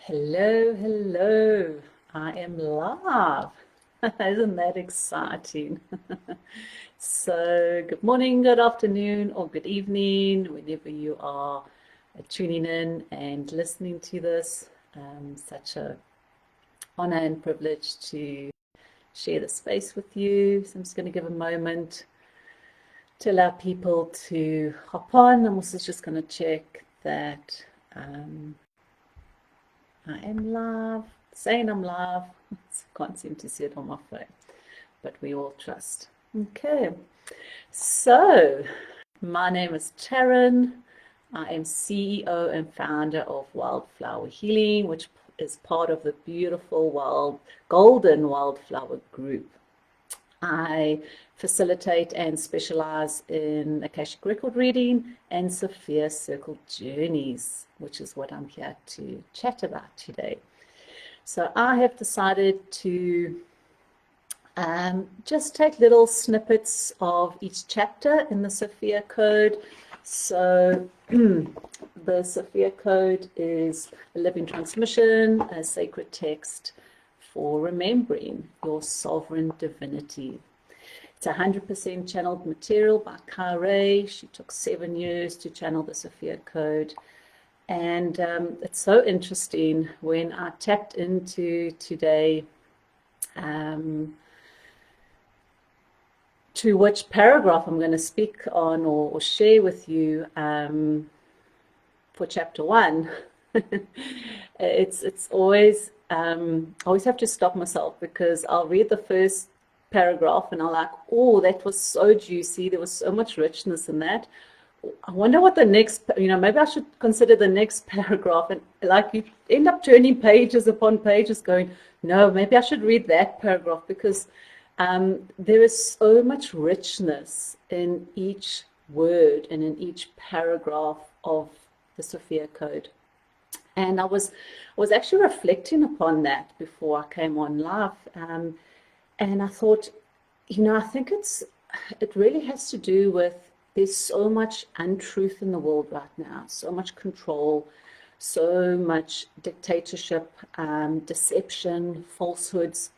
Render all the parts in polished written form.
Hello, hello. I am live. Isn't that exciting? So, good morning, good afternoon, or good evening, whenever you are tuning in and listening to this. Such a honor and privilege to share the space with you. So I'm just going to give a moment to allow people to hop on. I'm also just going to check that I am live, saying I'm live. Can't seem to see it on my phone, but we all trust. Okay, so my name is Taryn. I am CEO and founder of Wildflower Healing, which is part of the beautiful Golden Wildflower Group. I facilitate and specialize in Akashic Record reading and Sophia Circle Journeys, which is what I'm here to chat about today. So I have decided to just take little snippets of each chapter in the Sophia Code. So the Sophia Code is a living transmission, a sacred text for remembering your sovereign divinity. It's 100% channeled material by Kare. She took 7 years to channel the Sophia Code. And it's so interesting when I tapped into today to which paragraph I'm going to speak on or share with you for chapter 1. It's always I always have to stop myself because I'll read the first paragraph and I'm like, oh, that was so juicy. There was so much richness in that. I wonder what the next, maybe I should consider the next paragraph. And like you end up turning pages upon pages going, no, maybe I should read that paragraph because there is so much richness in each word and in each paragraph of the Sophia Code. And I was actually reflecting upon that before I came on live. And I thought, I think it really has to do with there's so much untruth in the world right now, so much control, so much dictatorship, deception, falsehoods,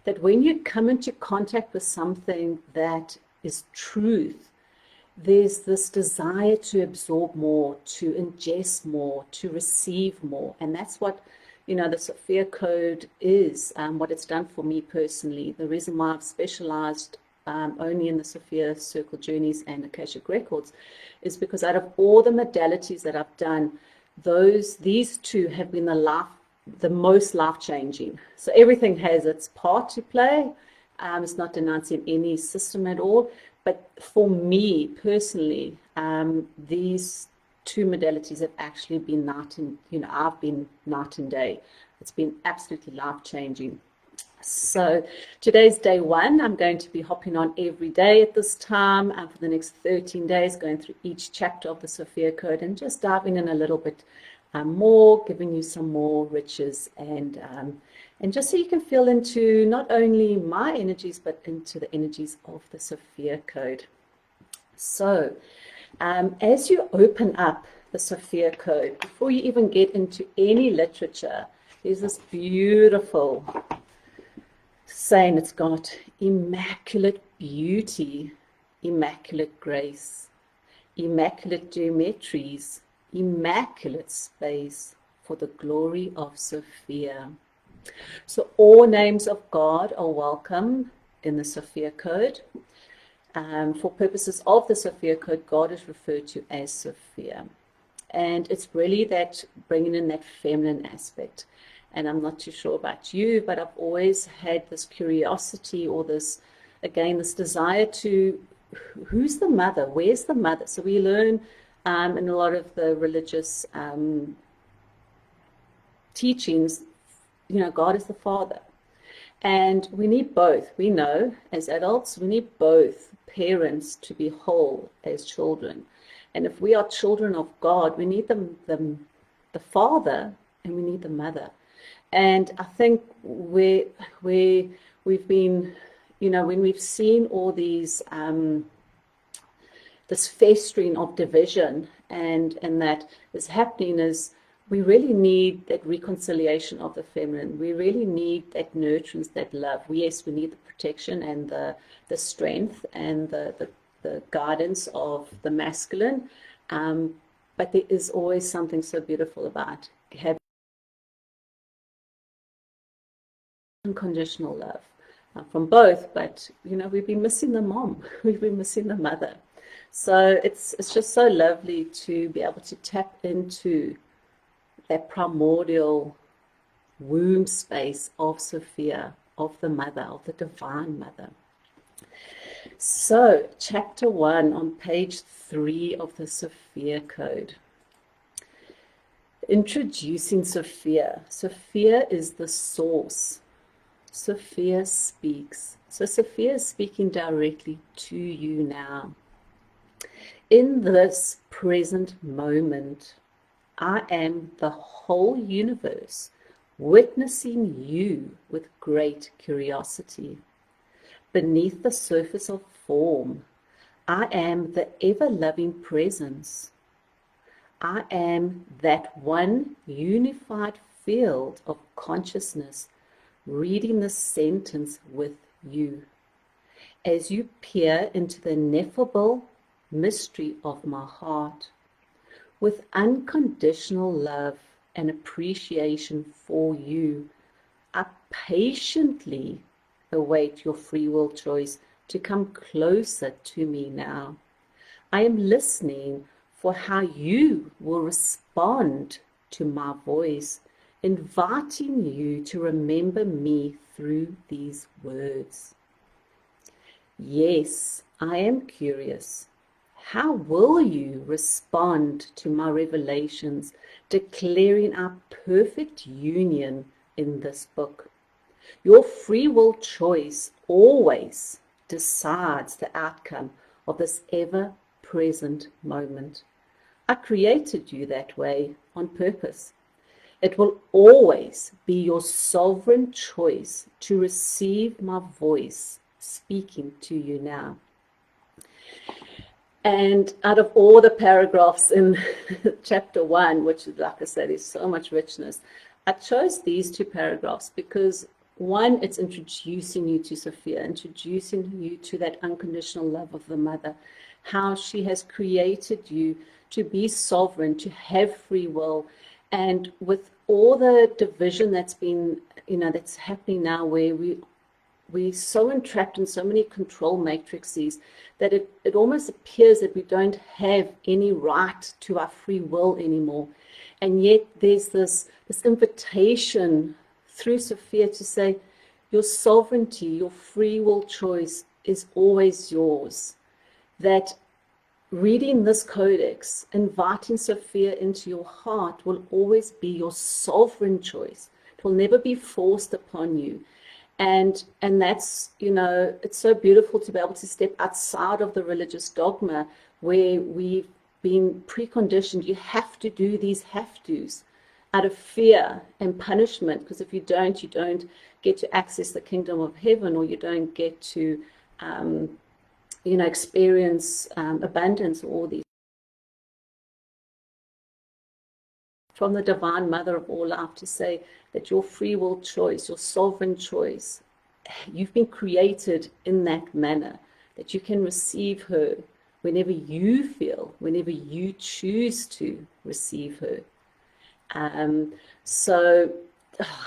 that when you come into contact with something that is truth, there's this desire to absorb more, to ingest more, to receive more. And that's what, the Sophia Code is, what it's done for me personally. The reason why I've specialized only in the Sophia Circle Journeys and Akashic Records is because out of all the modalities that I've done, these two have been the most life-changing. So everything has its part to play. It's not denouncing any system at all. But for me personally, these two modalities have actually been I've been night and day. It's been absolutely life-changing. So today's day 1. I'm going to be hopping on every day at this time for the next 13 days, going through each chapter of the Sophia Code and just diving in a little bit more, giving you some more riches and just so you can feel into not only my energies, but into the energies of the Sophia Code. So as you open up the Sophia Code, before you even get into any literature, there's this beautiful saying. It's got immaculate beauty, immaculate grace, immaculate geometries, immaculate space for the glory of Sophia. So all names of God are welcome in the Sophia Code. For purposes of the Sophia Code, God is referred to as Sophia. And it's really that bringing in that feminine aspect. And I'm not too sure about you, but I've always had this curiosity or this desire to, who's the mother? Where's the mother? So we learn in a lot of the religious teachings, God is the Father. And we need both. We know as adults, we need both parents to be whole as children. And if we are children of God, we need the Father and we need the mother. And I think we've been, when we've seen all these, this festering of division and that is happening is we really need that reconciliation of the feminine. We really need that nurturance, that love. Yes, we need the protection and the strength and the guidance of the masculine. But there is always something so beautiful about having unconditional love from both. But, you know, we've been missing the mom. We've been missing the mother. So it's just so lovely to be able to tap into that primordial womb space of Sophia, of the mother, of the divine mother. So, chapter 1 on page 3 of the Sophia Code. Introducing Sophia. Sophia is the source. Sophia speaks. So Sophia is speaking directly to you now. In this present moment, I am the whole universe, witnessing you with great curiosity. Beneath the surface of form, I am the ever-loving presence. I am that one unified field of consciousness, reading the sentence with you. As you peer into the ineffable mystery of my heart, with unconditional love and appreciation for you, I patiently await your free will choice to come closer to me now. I am listening for how you will respond to my voice, inviting you to remember me through these words. Yes, I am curious. How will you respond to my revelations, declaring our perfect union in this book? Your free will choice always decides the outcome of this ever-present moment. I created you that way on purpose. It will always be your sovereign choice to receive my voice speaking to you now. And out of all the paragraphs in chapter 1, which, like I said, is so much richness, I chose these 2 paragraphs because, one, it's introducing you to Sophia, introducing you to that unconditional love of the mother, how she has created you to be sovereign, to have free will. And with all the division that's been, that's happening now, where we're so entrapped in so many control matrices that it almost appears that we don't have any right to our free will anymore. And yet there's this invitation through Sophia to say, your sovereignty, your free will choice is always yours. That reading this codex, inviting Sophia into your heart, will always be your sovereign choice. It will never be forced upon you. And that's, it's so beautiful to be able to step outside of the religious dogma where we've been preconditioned. You have to do these have-tos out of fear and punishment, because if you don't get to access the kingdom of heaven, or you don't get to, experience abundance, or all these. From the divine mother of all life to say that your free will choice, your sovereign choice, you've been created in that manner, that you can receive her whenever you feel, whenever you choose to receive her. So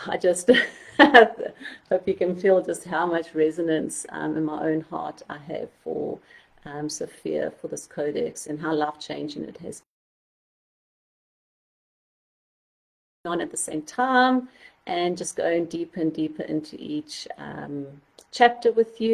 I just hope you can feel just how much resonance in my own heart I have for Sophia, for this codex, and how life-changing it has on at the same time, and just going deeper and deeper into each chapter with you.